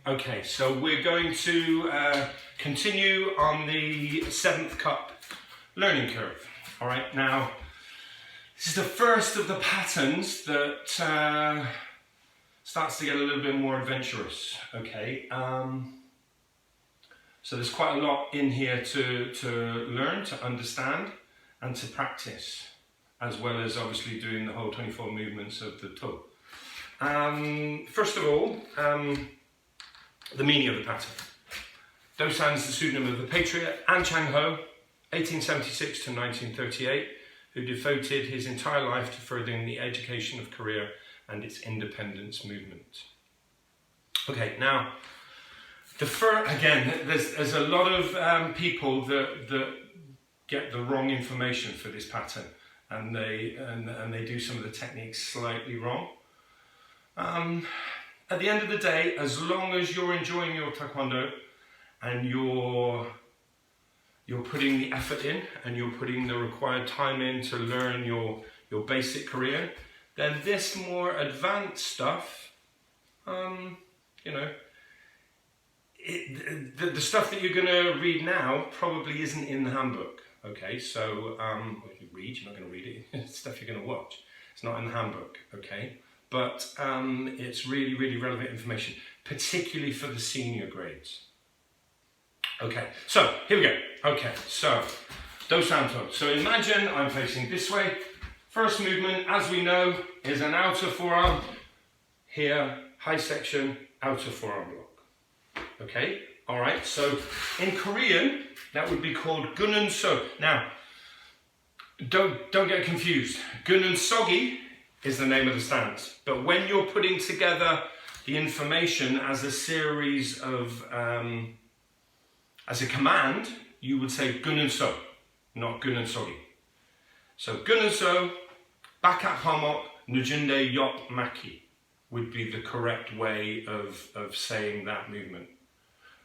Okay, so we're going to continue on the 7th Kup learning curve. All right, now this is the first of the patterns that starts to get a little bit more adventurous. Okay, so there's quite a lot in here to learn, to understand, and to practice, as well as obviously doing the whole 24 movements of the Tul. First of all, the meaning of the pattern. Do-san is the pseudonym of the patriot An Chang-ho, 1876 to 1938, who devoted his entire life to furthering the education of Korea and its independence movement. Okay, now, again, there's a lot of people that get the wrong information for this pattern, and they do some of the techniques slightly wrong. At the end of the day, as long as you're enjoying your Taekwondo and you're putting the effort in and you're putting the required time in to learn your basic Korean, then this more advanced stuff, you know, the stuff that you're going to read now probably isn't in the handbook. Okay, so if you read, you're not going to read it. It's stuff you're going to watch. It's not in the handbook. Okay. But it's really, really relevant information, particularly for the senior grades. Okay, so here we go. Okay, so Do-san Tul. So imagine I'm facing this way. First movement, as we know, is an outer forearm. Here, high section, outer forearm block. Okay, all right. So in Korean, that would be called Gunun So. Now, don't get confused. Gunun Sogi is the name of the stance. But when you're putting together the information as a series of, as a command, you would say Gunun So, not Gunun Sogi. So Gunun So, Bakat Pamok, Nujunde Yop Maki would be the correct way of saying that movement.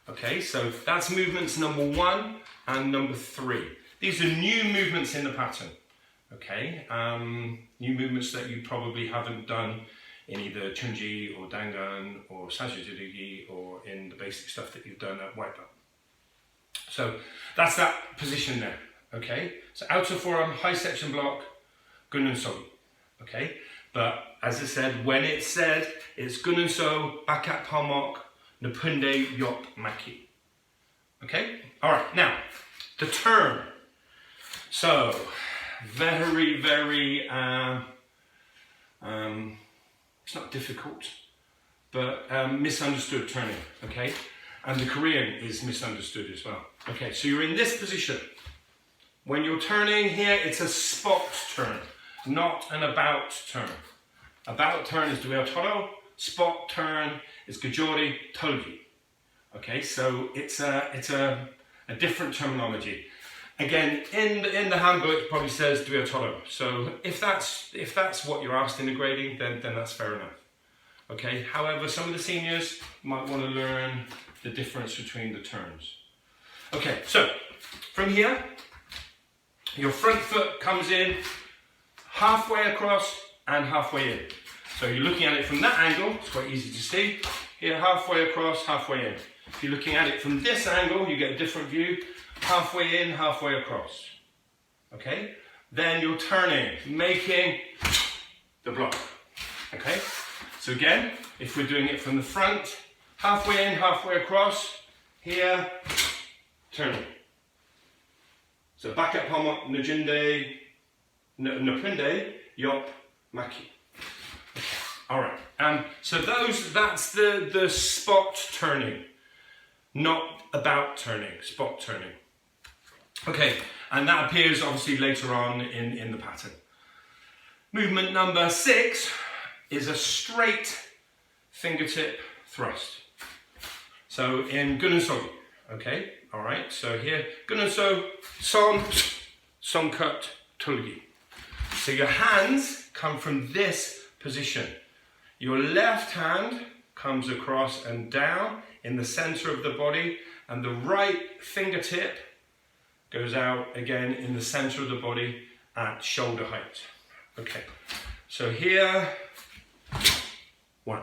Okay, so that's movements number 1 and number 3. These are new movements in the pattern. Okay, new movements that you probably haven't done in either Chunji or Dangan or Sajujirigi or in the basic stuff that you've done at white belt. So that's that position there. Okay, so outer forearm, high section block, Gunun So. Okay, but as I said, when it's said, it's Gunun So, Bakat Palmok, Napunde Yop Maki. Okay, all right, now the turn. So very, very, it's not difficult, but misunderstood turning, okay? And the Korean is misunderstood as well. Okay, so you're in this position. When you're turning here, it's a spot turn, not an about turn. About turn is Dueo Toro, spot turn is Gajori Tolgi. Okay, so it's a different terminology. Again, in the handbook, it probably says Dueo Toro. So if that's what you're asked in the grading, then that's fair enough. Okay. However, some of the seniors might want to learn the difference between the turns. Okay. So from here, your front foot comes in halfway across and halfway in. So you're looking at it from that angle. It's quite easy to see. Here, halfway across, halfway in. If you're looking at it from this angle, you get a different view. Halfway in, halfway across. Okay? Then you're turning, making the block. Okay? So again, if we're doing it from the front, halfway in, halfway across, here, turning. So back at Palma, Najunde, Napunde, Yop, Maki. Okay. Alright. So that's the spot turning. Not about turning, spot turning. Okay, and that appears obviously later on in the pattern. Movement number 6 is a straight fingertip thrust. So in Gunun Sogi, okay, all right. So here, Gunun So, Son Cut Tulgi. So your hands come from this position. Your left hand comes across and down in the center of the body, and the right fingertip goes out again in the center of the body at shoulder height. Okay, so here, 1,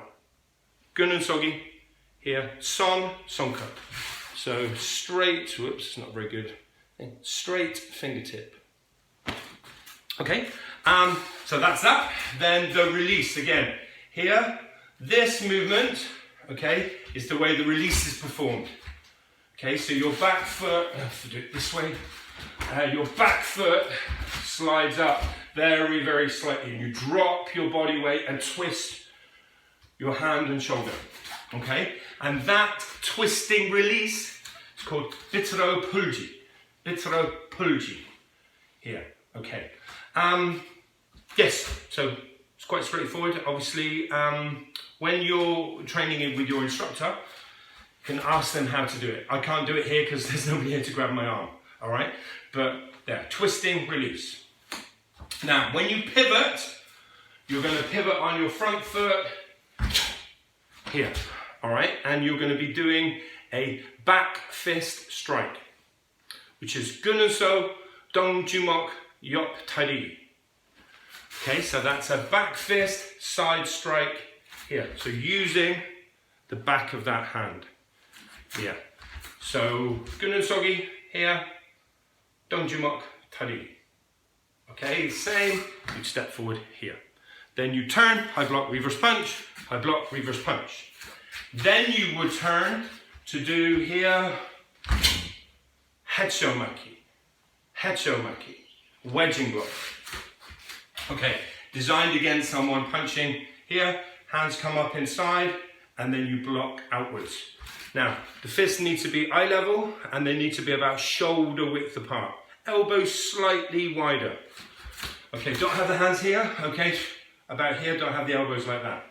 Gunun Sogi, here, Son, Son Kup. So straight, whoops, it's not very good. Straight fingertip. Okay, so that's that. Then the release again. Here, this movement, okay, is the way the release is performed. Okay, so your back foot, if I do it this way, your back foot slides up very, very slightly. You drop your body weight and twist your hand and shoulder. Okay, and that twisting release is called Bitro Pulji. Bitro Pulji. Here, okay. Yes, so it's quite straightforward. Obviously, when you're training with your instructor, you can ask them how to do it. I can't do it here because there's nobody here to grab my arm, all right? But yeah, twisting, release. Now, when you pivot, you're going to pivot on your front foot here, all right? And you're going to be doing a back fist strike, which is Gununso Dong Jumok Yop Tari. Okay, so that's a back fist side strike here. So using the back of that hand. Yeah. So Gununsogi here, Dong Jumok Tari. Okay, same, you step forward here. Then you turn, high block, reverse punch, high block, reverse punch. Then you would turn to do here, Hechomaki, wedging block. Okay, designed against someone punching here, hands come up inside, and then you block outwards. Now, the fists need to be eye level, and they need to be about shoulder width apart. Elbows slightly wider. Okay, don't have the hands here, okay, about here, don't have the elbows like that.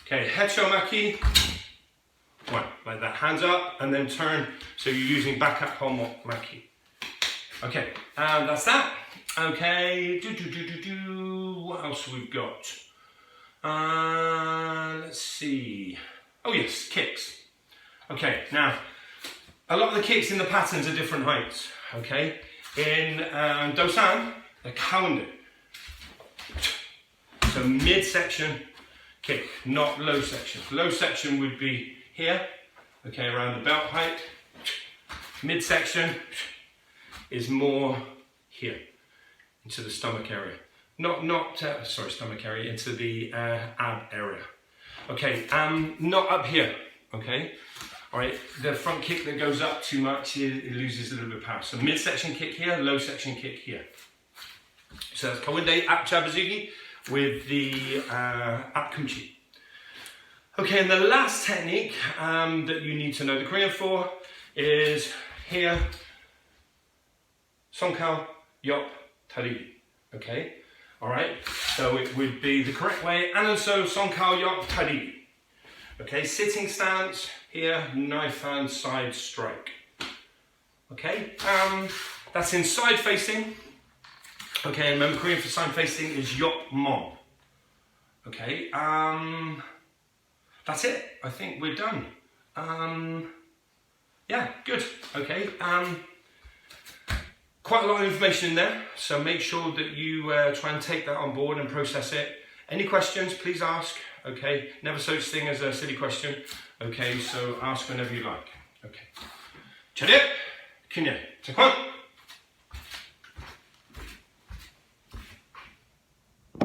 Okay, Hechomaki, one, like that, hands up, and then turn, so you're using back up Homomaki. Okay, and that's that. Okay, what else we've got? Let's see. Oh yes, kicks. Okay, now, a lot of the kicks in the patterns are different heights, okay? In Do-san, they're Taekwon-Do. So midsection kick, not low section. Low section would be here, okay, around the belt height. Midsection is more here, into the stomach area. Stomach area, into the ab area. Okay, not up here, okay? All right, the front kick that goes up too much, it loses a little bit of power. So midsection kick here, low section kick here. So that's Kawinde Ap Chabazugi with the Ap Kuchi. Okay, and the last technique that you need to know the Korean for is here, Sonkal Yop Tari. Okay, all right, so it would be the correct way, Anunso Sonkal Yop Tari. Okay, sitting stance here, knife hand side strike. Okay, that's in side facing. Okay, and remember Korean for side facing is Yop Mon. Okay, that's it. I think we're done. Yeah, good. Okay, quite a lot of information in there, so make sure that you try and take that on board and process it. Any questions, please ask. Okay, never such thing as a silly question. Okay, so ask whenever you like. Okay. Chadip, Kunye, Taekwon.